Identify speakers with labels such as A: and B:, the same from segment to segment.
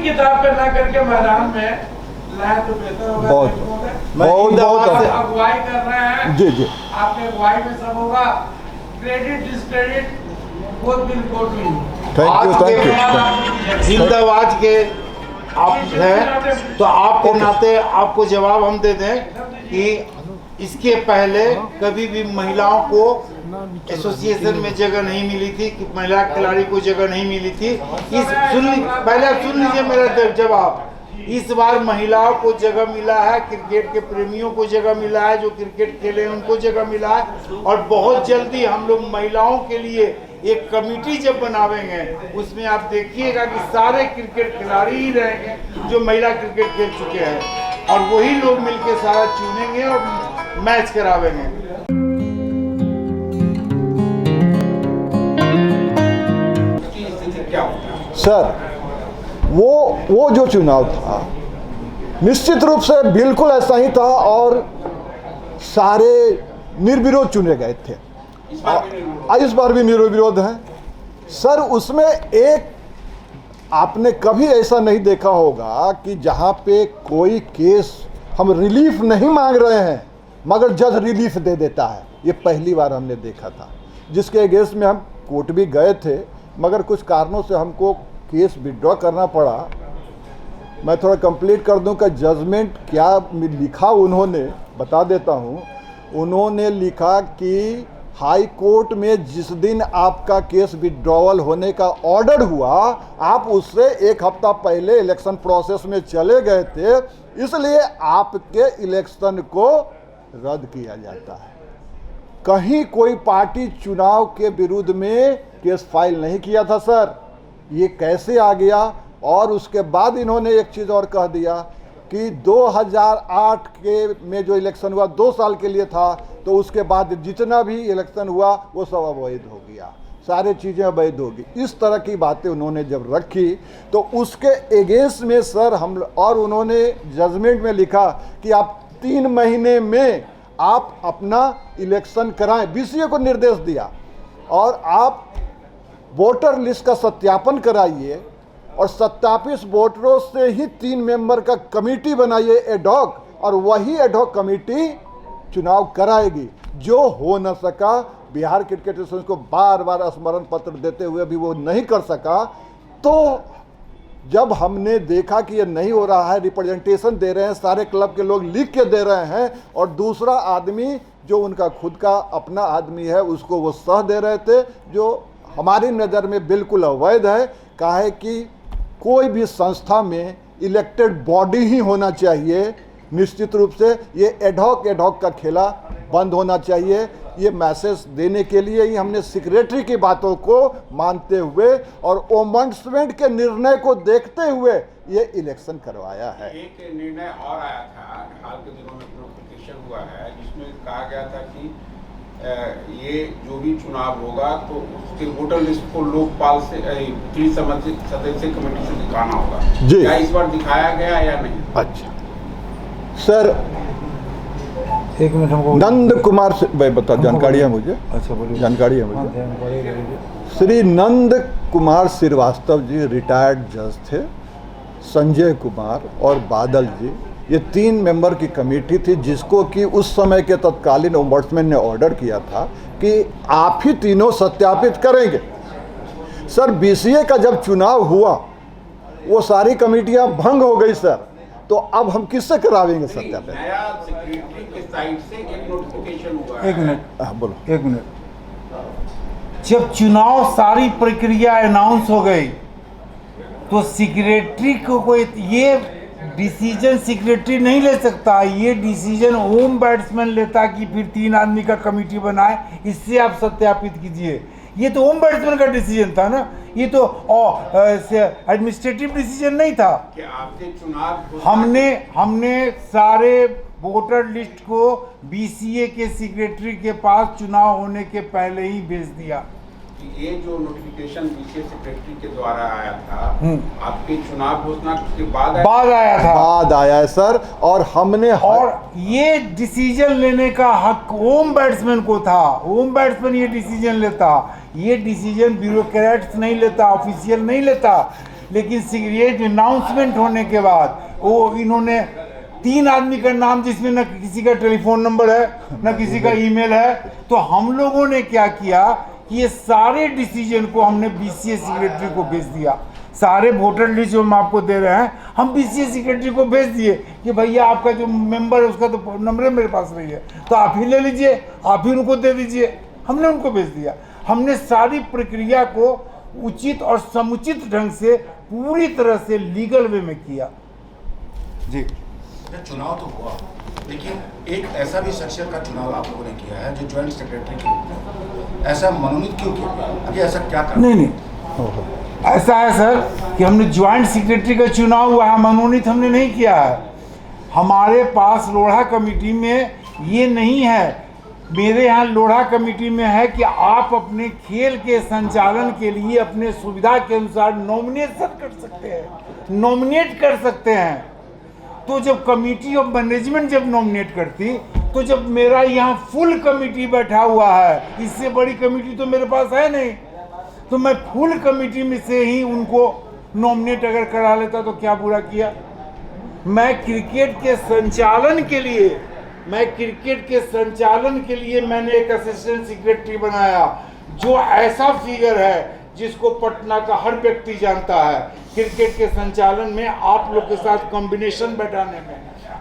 A: किताब पे ना करके मैदान में लाए तो बेहतर होगा।
B: बहुत
A: अगुवाई कर रहे हैं
B: जी
A: आपके अगुवाई में सब होगा। Credit discredit both will go to you.
B: Thank you
C: जिंदाबाद के आप हैं तो आपके नाते आपको जवाब हम देते हैं कि इसके पहले कभी भी महिलाओं को एसोसिएशन में जगह नहीं मिली थी, कि महिला खिलाड़ी को जगह नहीं मिली थी। पहले सुन लीजिए मेरा जवाब। इस बार महिलाओं को जगह मिला है, क्रिकेट के प्रेमियों को जगह मिला है, जो क्रिकेट खेले उनको जगह मिला है। और बहुत जल्दी हम लोग महिलाओं के लिए एक कमेटी जब बनावेंगे, उसमें आप देखिएगा कि सारे क्रिकेट खिलाड़ी ही रहेंगे जो महिला क्रिकेट खेल चुके हैं, और वही लोग मिलकर सारा चुनेंगे और मैच करावेंगे।
B: सर, वो जो चुनाव था निश्चित रूप से बिल्कुल ऐसा ही था, और सारे निर्विरोध चुने गए थे। इस बार भी निर्विरोध हैं सर। उसमें एक आपने कभी ऐसा नहीं देखा होगा कि जहां पे कोई केस हम रिलीफ नहीं मांग रहे हैं मगर जज रिलीफ दे देता है। ये पहली बार हमने देखा था, जिसके अगेंस्ट में हम कोर्ट भी गए थे, मगर कुछ कारणों से हमको केस विड्रॉ करना पड़ा। मैं थोड़ा कंप्लीट कर दूं कि जजमेंट क्या लिखा उन्होंने, बता देता हूं। उन्होंने लिखा कि हाई कोर्ट में जिस दिन आपका केस विड्रॉवल होने का ऑर्डर हुआ, आप उससे एक हफ्ता पहले इलेक्शन प्रोसेस में चले गए थे, इसलिए आपके इलेक्शन को रद्द किया जाता है। कहीं कोई पार्टी चुनाव के विरुद्ध में केस फाइल नहीं किया था सर। ये कैसे आ गया? और उसके बाद इन्होंने एक चीज़ और कह दिया कि 2008 के में जो इलेक्शन हुआ 2 साल के लिए था, तो उसके बाद जितना भी इलेक्शन हुआ वो सब अवैध हो गया, सारी चीज़ें अवैध होगी। इस तरह की बातें उन्होंने जब रखी तो उसके अगेंस्ट में सर हम, और उन्होंने जजमेंट में लिखा कि आप 3 महीने में आप अपना इलेक्शन कराएं। बीसीए को निर्देश दिया और आप वोटर लिस्ट का सत्यापन कराइए और सत्यापित वोटरों से ही 3 मेंबर का कमेटी बनाइए एडहॉक, और वही एडहॉक कमेटी चुनाव कराएगी। जो हो न सका, बिहार क्रिकेट एसोसिएशन को बार बार स्मरण पत्र देते हुए भी वो नहीं कर सका। तो जब हमने देखा कि ये नहीं हो रहा है, रिप्रेजेंटेशन दे रहे हैं, सारे क्लब के लोग लिख के दे रहे हैं, और दूसरा आदमी जो उनका खुद का अपना आदमी है उसको वो सह दे रहे थे, जो हमारी नज़र में बिल्कुल अवैध है। काहे कि कोई भी संस्था में इलेक्टेड बॉडी ही होना चाहिए। निश्चित रूप से ये एडहॉक का खेला बंद होना चाहिए। ये मैसेज देने के लिए ही हमने सेक्रेटरी की बातों को मानते हुए और ओम्बड्समैन के निर्णय को देखते हुए ये इलेक्शन करवाया है।
D: एक निर्णय और आया था हाल के दिनों में, नोटिफिकेशन हुआ है, जिसमें कहा गया था कि ये जो भी चुनाव होगा तो उसके वोटर लिस्ट को लोकपाल से सदस्य कमेटी से दिखाना होगा। क्या इस बार दिखाया गया या नहीं?
B: अच्छा सर,
E: एक मिनट हमको
B: नंद कुमार से भाई बता, जानकारी है मुझे।
E: अच्छा बोलिए।
B: जानकारी है मुझे। श्री नंद कुमार श्रीवास्तव जी रिटायर्ड जज थे, संजय कुमार और बादल जी, ये 3 मेंबर की कमेटी थी, जिसको कि उस समय के तत्कालीन ओम्बड्समैन ने ऑर्डर किया था कि आप ही तीनों सत्यापित करेंगे। सर, बीसीए का जब चुनाव हुआ वो सारी कमेटियां भंग हो गई सर, तो अब हम किससे करावेंगे सत्यापित?
D: नया सेक्रेटरी के साइड से एक नोटिफिकेशन हुआ है।
E: एक मिनट
B: बोलो।
E: 1 मिनट। जब चुनाव सारी प्रक्रिया अनाउंस हो गई तो सेक्रेटरी को कोई ये डिसीजन सेक्रेटरी नहीं ले सकता। ये डिसीजन ओम्बड्समैन लेता कि फिर 3 आदमी का कमेटी बनाए, इससे आप सत्यापित कीजिए। ये तो ओम्बड्समैन का डिसीजन था ना, ये तो एडमिनिस्ट्रेटिव डिसीजन नहीं था।
D: कि आपके चुनाव
E: हमने सारे वोटर लिस्ट को बीसीए के सेक्रेटरी के पास चुनाव होने के पहले ही भेज दिया।
D: ये जो नोटिफिकेशन बीसीए सेक्रेटरी के द्वारा आया था, आपके चुनाव घोषणा के बाद
E: आया था।
B: बाद आया है सर, और हमने
E: और ये डिसीजन लेने का हक ओम्बड्समैन को था। ओम्बड्समैन ये डिसीजन लेता, ये डिसीजन ब्यूरोक्रेट्स नहीं लेता, ऑफिशियल नहीं लेता। लेकिन सिगरेट अनाउंसमेंट होने के बाद वो इन्होंने 3 आदमी का नाम जिसमें न किसी का टेलीफोन नंबर है न किसी का ईमेल है, तो हम लोगों ने क्या किया कि ये सारे डिसीजन को हमने BCA सेक्रेटरी को भेज दिया। सारे वोटर लिस्ट जो हम आपको दे रहे हैं हम BCA सेक्रेटरी को भेज दिए कि भैया आपका जो मेंबर है उसका तो नंबर मेरे पास नहीं है, तो आप ही ले लीजिए, आप ही उनको दे दीजिए। हमने उनको भेज दिया। हमने सारी प्रक्रिया को उचित और समुचित ढंग से पूरी तरह से लीगल वे में किया। जी
F: चुनाव तो हुआ, लेकिन एक ऐसा भी शख्सियत का चुनाव आप लोगों ने किया है जो ज्वाइंट सेक्रेटरी के रूप में, ऐसा मनोनीत क्यों किया? अभी ऐसा क्या करना?
E: नहीं, ऐसा है सर कि हमने ज्वाइंट सेक्रेटरी का चुनाव हुआ है, मनोनीत हमने नहीं किया है। हमारे पास लोढ़ा कमेटी में ये नहीं है। मेरे यहाँ लोढ़ा कमेटी में है कि आप अपने खेल के संचालन के लिए अपने सुविधा के अनुसार नॉमिनेशन कर सकते हैं, नॉमिनेट कर सकते हैं। तो जब कमेटी ऑफ मैनेजमेंट जब नॉमिनेट करती, तो जब मेरा यहाँ फुल कमेटी बैठा हुआ है, इससे बड़ी कमेटी तो मेरे पास है नहीं, तो मैं फुल कमेटी में से ही उनको नॉमिनेट अगर करा लेता तो क्या बुरा किया। मैं क्रिकेट के संचालन के लिए मैंने एक असिस्टेंट सेक्रेटरी बनाया, जो ऐसा फिगर है जिसको पटना का हर व्यक्ति जानता है। क्रिकेट के संचालन में आप लोग के साथ कॉम्बिनेशन बैठाने में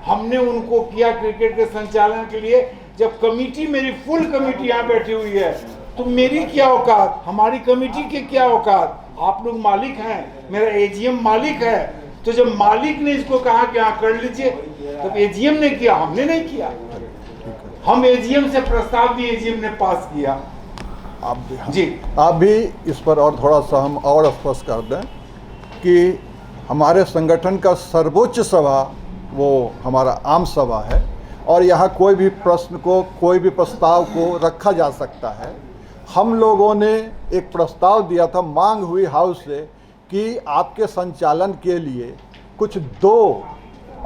E: हमने उनको किया। क्रिकेट के संचालन के लिए जब कमेटी, मेरी फुल कमेटी यहाँ बैठी हुई है, तो मेरी क्या औकात, हमारी कमेटी के क्या औकात। आप लोग मालिक हैं, मेरा AGM मालिक है। तो जब मालिक ने इसको कहा कि हाँ कर लीजिए, तब AGM ने किया, हमने नहीं किया। हम AGM से प्रस्ताव दिए, AGM ने पास किया।
B: आप भी, हाँ,
E: जी
B: आप भी इस पर और थोड़ा सा हम और स्पष्ट कर दें कि हमारे संगठन का सर्वोच्च सभा वो हमारा आम सभा है, और यहाँ कोई भी प्रश्न को, कोई भी प्रस्ताव को रखा जा सकता है। हम लोगों ने एक प्रस्ताव दिया था, मांग हुई हाउस से कि आपके संचालन के लिए कुछ 2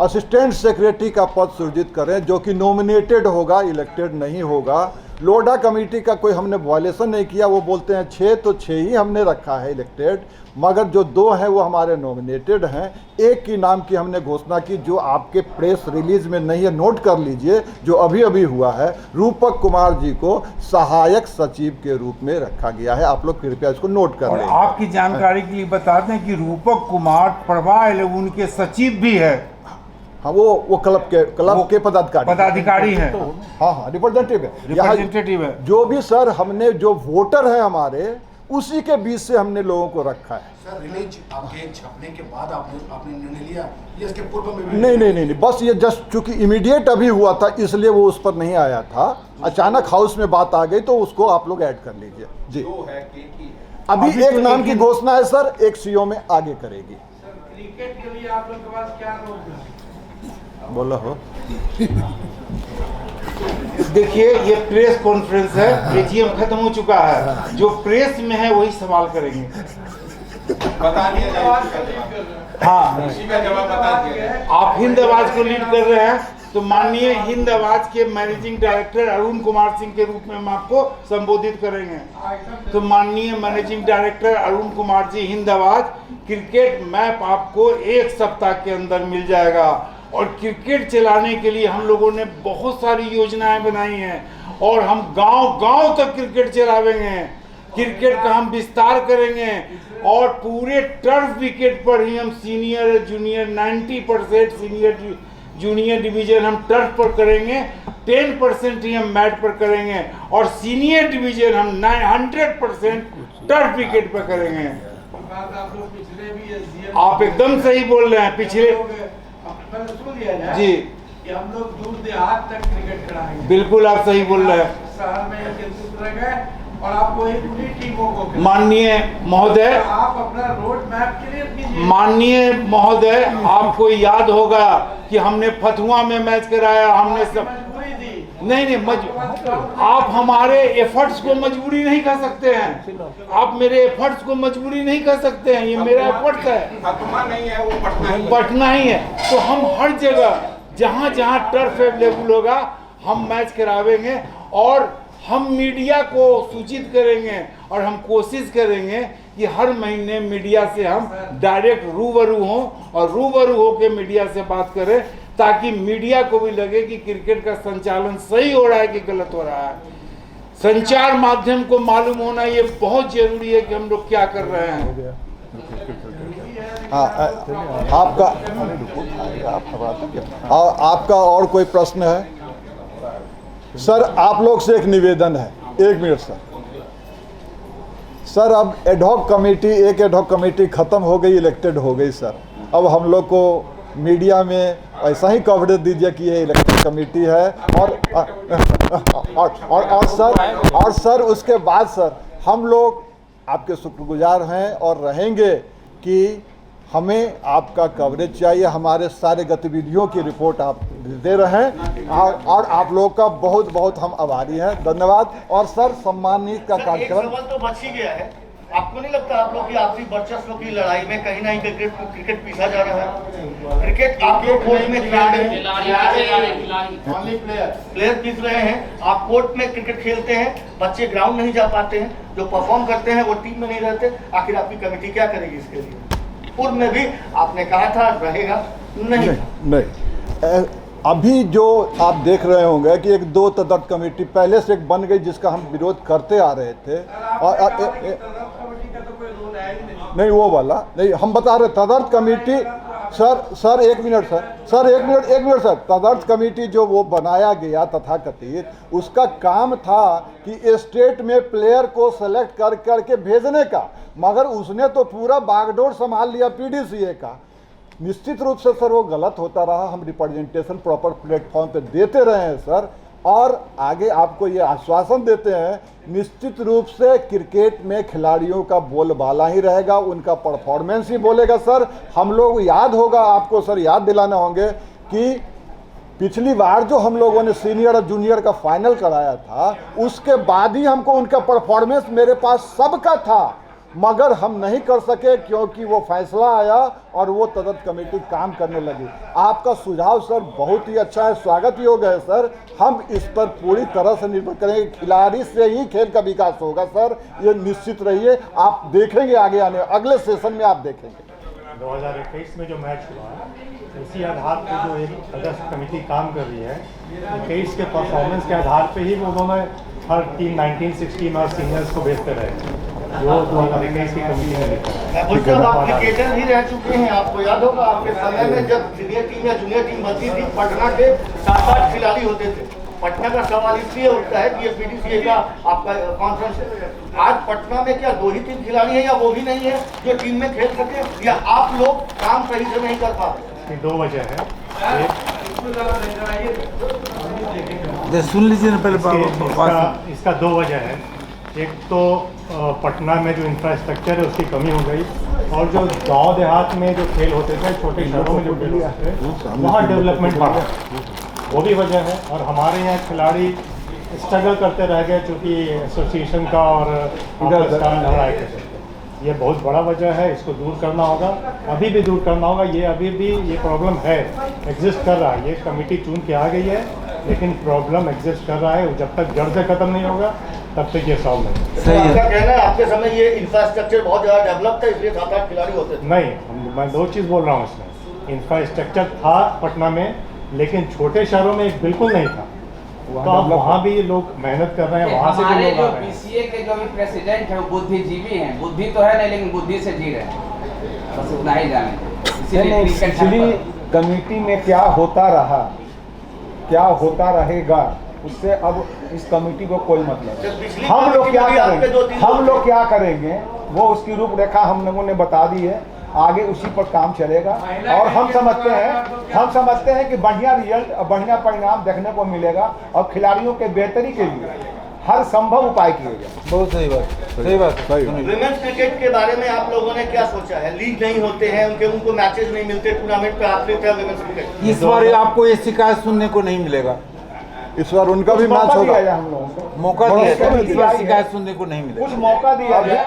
B: असिस्टेंट सेक्रेटरी का पद सृजित करें, जो कि नॉमिनेटेड होगा, इलेक्टेड नहीं होगा। लोढ़ा कमेटी का कोई हमने वायलेशन नहीं किया, वो बोलते हैं 6 तो 6 ही हमने रखा है इलेक्टेड, मगर जो 2 हैं वो हमारे नॉमिनेटेड हैं। एक की नाम की हमने घोषणा की जो आपके प्रेस रिलीज में नहीं है, नोट कर लीजिए, जो अभी अभी हुआ है। रूपक कुमार जी को सहायक सचिव के रूप में रखा गया है। आप लोग कृपया इसको नोट कर लें।
E: आपकी जानकारी के लिए बता दें कि रूपक कुमार प्रवाह उनके सचिव भी है।
B: हाँ, वो क्लब के पदाधिकारी
E: हैं।
B: हाँ, रिप्रेजेंटेटिव है। जो भी सर हमने, जो वोटर है हमारे, उसी के बीच से हमने लोगों को रखा है।
F: सर रिलीज आपके छपने के बाद आपने निर्णय लिया या इसके पूर्व में भी?
B: नहीं, बस ये जस्ट चूंकि इमीडिएट अभी हुआ था, इसलिए वो उस पर नहीं आया था। अचानक हाउस में बात आ गई तो उसको आप लोग ऐड कर लीजिए। जी, अभी एक नाम की घोषणा है सर, एक CO में आगे करेगी।
A: क्रिकेट के लिए आप लोग के पास क्या रोक है?
B: बोला हो।
E: देखिए, ये प्रेस कॉन्फ्रेंस है, AGM खत्म हो चुका है, जो प्रेस में है वही सवाल करेंगे।
D: बता दिया,
E: हाँ,
D: इसी का जवाब बता दिया।
E: आप हिंद आवाज को लीड कर रहे हैं, तो माननीय हिंद आवाज के मैनेजिंग डायरेक्टर अरुण कुमार सिंह के रूप में हम आपको संबोधित करेंगे। तो माननीय मैनेजिंग डायरेक्टर अरुण कुमार जी, हिंद आवाज, क्रिकेट मैप आपको 1 सप्ताह के अंदर मिल जाएगा। और क्रिकेट चलाने के लिए हम लोगों ने बहुत सारी योजनाएं बनाई हैं, और हम गांव-गांव तक क्रिकेट चलावेंगे। क्रिकेट का हम विस्तार करेंगे, और पूरे टर्फ विकेट पर ही हम senior junior 90% senior junior division हम टर्फ पर करेंगे, 10% ही हम मैट पर करेंगे, और सीनियर डिवीजन हम 100% टर्फ विकेट पर करेंगे। आप एकदम सही बोल रहे हैं। पिछले जी,
A: कि हम लोग दूर देहात तक क्रिकेट कराएंगे।
E: बिल्कुल आप सही बोल रहे हैं।
A: शहर में केंद्रित रह गए, और आपको एक पूरी टीमों को,
E: माननीय महोदय,
A: आप अपना रोड मैप क्लियर कीजिए।
E: माननीय महोदय, आपको याद होगा कि हमने फतुआ में मैच कराया, हमने सब
A: मजबूरी दी।
E: नहीं, आप हमारे एफर्ट्स को मजबूरी नहीं कह सकते हैं। आप मेरे एफर्ट्स को मजबूरी नहीं कह सकते हैं, ये मेरा एफर्ट्स है।
D: फतवा नहीं है, वो
E: पटना ही है। तो हम हर जगह जहाँ जहाँ टर्फ अवेलेबल होगा हम मैच करावेंगे, और
C: हम मीडिया को सूचित करेंगे और हम कोशिश करेंगे कि हर महीने मीडिया से हम डायरेक्ट रूबरू हों और रूबरू होकर मीडिया से बात करें, ताकि मीडिया को भी लगे कि क्रिकेट का संचालन सही हो रहा है कि गलत हो रहा है। संचार माध्यम को मालूम होना ये बहुत जरूरी है कि हम लोग क्या कर रहे हैं।
B: हाँ, आपका आपका और कोई प्रश्न है? सर आप लोग से एक निवेदन है, 1 मिनट सर, अब एडहॉक कमेटी, एक एडहॉक कमेटी ख़त्म हो गई, इलेक्टेड हो गई सर। अब हम लोग को मीडिया में ऐसा ही कवरेज दीजिए कि ये इलेक्टेड कमेटी है और सर उसके बाद सर हम लोग आपके शुक्रगुजार हैं और रहेंगे कि हमें आपका कवरेज चाहिए, हमारे सारे गतिविधियों की रिपोर्ट आप दे रहे हैं और आप लोग का बहुत बहुत हम आभारी हैं, धन्यवाद। और सर सम्मानित का कार्यक्रम
G: सवाल तो बच ही गया है, आपको नहीं लगता आप लोग की आपसी वर्चस्व की लड़ाई में कहीं ना कहीं क्रिकेट पीछा जा रहा है? क्रिकेट आप लोग कोर्ट में प्लेयर पीस रहे हैं, आप कोर्ट में क्रिकेट खेलते हैं, बच्चे ग्राउंड नहीं जा पाते हैं, जो परफॉर्म करते हैं वो टीम में नहीं रहते, आखिर आपकी कमेटी क्या करेगी इसके लिए? पूर्व में भी आपने कहा था रहेगा,
B: नहीं। अभी जो आप देख रहे होंगे कि एक 2 तदर्थ कमेटी पहले से एक बन गई जिसका हम विरोध करते आ रहे थे नहीं वो वाला नहीं, हम बता रहे तदर्थ committee sir 1 minute sir 1 minute sir, तदर्थ कमेटी जो वो बनाया गया तथाकथित, उसका काम था कि स्टेट में प्लेयर को सेलेक्ट कर करके भेजने का, मगर उसने तो पूरा बागडोर संभाल लिया पीडीसीए का। निश्चित रूप से सर वो गलत होता रहा, हम रिप्रेजेंटेशन प्रॉपर प्लेटफॉर्म पे देते रहे हैं सर, और आगे आपको ये आश्वासन देते हैं निश्चित रूप से क्रिकेट में खिलाड़ियों का बोलबाला ही रहेगा, उनका परफॉर्मेंस ही बोलेगा सर। हम लोग याद होगा आपको सर, याद दिलाने होंगे कि पिछली बार जो हम लोगों ने सीनियर और जूनियर का फाइनल कराया था, उसके बाद ही हमको उनका परफॉर्मेंस मेरे पास सबका था, मगर हम नहीं कर सके क्योंकि वो फैसला आया और वो तदर्थ कमेटी काम करने लगी। आपका सुझाव सर बहुत ही अच्छा है, स्वागत योग्य है सर। हम इस पर पूरी तरह से निर्भर करेंगे, खिलाड़ी से ही खेल का विकास होगा सर, ये निश्चित रहिए। आप देखेंगे आगे आने अगले सेशन में आप देखेंगे
H: 2021 में जो मैच हुआ है उसी आधार पर जो एक तदर्थ कमेटी काम कर रही है, 21 के परफॉर्मेंस के आधार पे ही वो दोनों हर टीम 1916 और सीनियर्स को भेजते रहे जो 2021 की कमेटी ने लिखा है।
G: आप क्रिकेटर ही रह चुके हैं, आपको याद होगा आपके समय में जब सीनियर टीम या जूनियर टीम बनती थी, पटना के 7-8 खिलाड़ी होते थे। पटना का सवाल इसलिए उठता है कि ये पीडीसीए का आपका कॉन्फ्रेंस है, आज पटना में क्या 2 ही 3 खिलाड़ी हैं या वो भी नहीं है जो टीम में खेल सके, या आप लोग काम सही से नहीं कर पा रहे?
H: 2 वजह है,
E: सुन लीजिए ना पहले
H: इसका 2 वजह है। एक तो पटना में जो इंफ्रास्ट्रक्चर है उसकी कमी हो गई, और जो गांव देहात में जो खेल होते थे, छोटे शहरों में जो खेल होते थे, वहाँ डेवलपमेंट बढ़ा, वो भी वजह है। और हमारे यहाँ खिलाड़ी स्ट्रगल करते रह गए चूँकि एसोसिएशन का और लड़ाई के चलते, ये बहुत बड़ा वजह है, इसको दूर करना होगा, अभी भी दूर करना होगा। ये अभी भी ये प्रॉब्लम है, एग्जिस्ट कर रहा है, ये कमेटी चुन के आ गई है, लेकिन प्रॉब्लम एग्जिस्ट कर रहा है, जब तक जड़ से खत्म नहीं होगा तब तक ये सॉल्व नहीं।
G: सही है। आपका कहना है आपके समय ये इंफ्रास्ट्रक्चर बहुत ज़्यादा डेवलप था इसलिए 7-8 खिलाड़ी होते थे?
H: नहीं, मैं 2 चीज़ बोल रहा हूँ इसमें। इंफ्रास्ट्रक्चर था पटना में, लेकिन छोटे शहरों में बिल्कुल नहीं था, तो अब वहाँ भी लोग मेहनत कर रहे हैं, वहाँ से भी लोग आ रहे हैं।
I: बीसीए के जो भी प्रेसिडेंट है वो बुद्धिजीवी हैं, बुद्धि तो है नहीं लेकिन बुद्धि से जी रहे हैं, बस इतना ही जाने।
J: पिछली कमेटी में क्या होता रहा, क्या होता रहेगा, उससे अब इस कमेटी को कोई मतलब नहीं। हम लोग क्या करेंगे, हम लोग क्या करेंगे वो उसकी रूपरेखा हम लोगों ने बता दी है, आगे उसी पर काम चलेगा। और हम समझते हैं कि बढ़िया रिजल्ट और बढ़िया परिणाम देखने को मिलेगा, और खिलाड़ियों के बेहतरी के लिए हर संभव उपाय किए जाए।
E: बहुत सही बात।
G: विमेंस क्रिकेट के बारे में आप लोगों ने क्या सोचा है? लीग नहीं होते हैं, उनको मैचेस नहीं मिलते, टूर्नामेंट पे आखिरी था विमेंस क्रिकेट।
E: इस बार आपको ये शिकायत सुनने को नहीं मिलेगा,
B: इस बार उनका भी मैच होगा,
J: हम लोगों को
E: मौका दिया, इस बार शिकायत सुनने को नहीं मिलेगा,
J: कुछ मौका दिया जाए।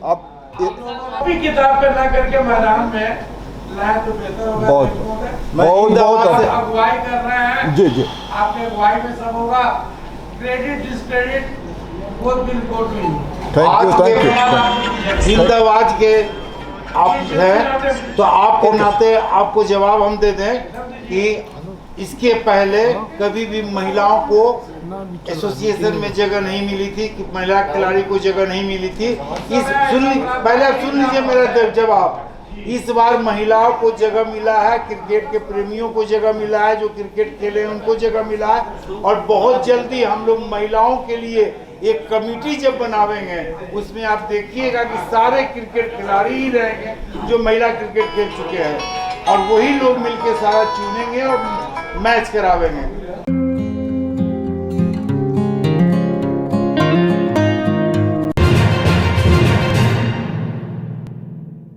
B: अब
A: कॉपी किताब पे ना करके मैदान में लाए तो बेहतर होगा।
B: बहुत
A: अगुवाई कर रहे हैं
B: जी।
A: आपके अगुवाई में सब होगा, credit, discredit, both will go to you.
B: Thank you
C: जिंदाबाद के आप हैं तो आपके नाते आपको जवाब हम दे दें कि इसके पहले कभी भी महिलाओं को एसोसिएशन में जगह नहीं मिली थी, कि महिला खिलाड़ी को जगह नहीं मिली थी। पहले सुन लीजिए मेरा जवाब। इस बार महिलाओं को जगह मिला है, क्रिकेट के प्रेमियों को जगह मिला है, जो क्रिकेट खेले उनको जगह मिला है। और बहुत जल्दी हम लोग महिलाओं के लिए एक कमेटी जब बनावेंगे, उसमें आप देखिएगा कि सारे क्रिकेट खिलाड़ी ही रहेंगे जो महिला क्रिकेट खेल चुके हैं, और वही लोग मिलकर सारा चुनेंगे और मैच करावेंगे।